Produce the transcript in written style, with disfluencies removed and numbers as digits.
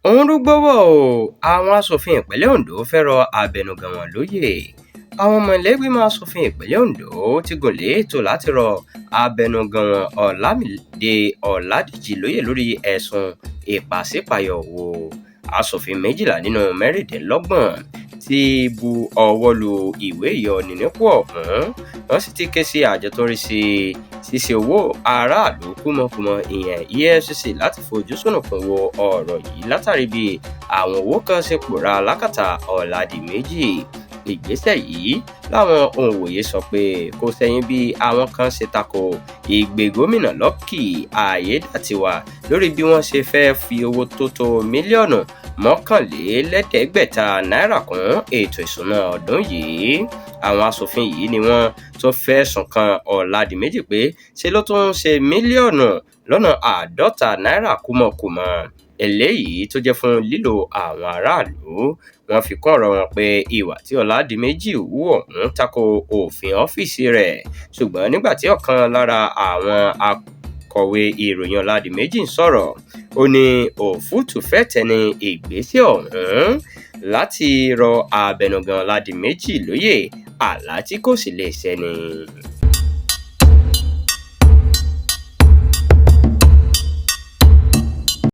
òun Rugbo wọ̀ o, àwọn aṣòfin ìpínlẹ̀ Ondo fẹ́ rọ Abenugan wọn lóyè. Àwọn ọmọ ilé-ìgbìmọ̀ aṣòfin ìpínlẹ̀ Ondo ti gùn lé ètò láti rọ Abenugan wọn Olamide Ọládìjì lóyè lórí ẹ̀sùn ìpàsípààyọ̀ owó. Aṣòfin 12 nínú 26 ti bu ọwọ́ lu ìwé ìyọninípò ọ̀hún. Wọ́n sì ti ké sí àjọ tó ń rí sí ṣíṣe owó aráàlú kúmọkùmọ ìyẹn EFCC láti fojú sùnùkùn wo ọ̀rọ̀ yìí látàrí bí àwọn owó kan ṣe pòórá lákàtà Ọ̀làdìmẹ́jì. Ìgbésẹ̀ yìí láwọn òǹwòye sọ pé kò sẹ́yìn bí àwọn kan ṣe tako ìgbé gómìnà Lucky Ayédàtiwà lórí bí wọ́n ṣe fẹ́ fi owó tó tó mílíọ̀nù 1,500 náírà kún ètò ìṣúná ọdún yìí. Àwọn aṣòfin yìí ni wọ́n tó fẹ̀sùn kan Ọ̀làdìmẹ́jì pé ṣe ló tún ṣe mílíọ̀nù lọ́nà 50 náírà kúmọkùmọ eléyìí tó jẹ́ fún lílo àwọn aráàlú. Wọ́n fi kún ọ̀rọ̀ wọn pé ìwà tí Ọ̀làdìmẹ́jì hù ọ̀hún tako òfin ọ́fíìsì rẹ̀, ṣùgbọ́n nígbà tí ọ̀kan lára àwọn akọ̀wé ìròyìn Ọ̀làdìmẹ́jì ń sọ̀rọ̀, ó ní òfúùtù fẹ́ tẹni ìgbésẹ̀ ọ̀hún láti rọ Abenugan Ọ̀làdìmẹ́jì lóyè àlá tí kò sì lè ṣẹ ni.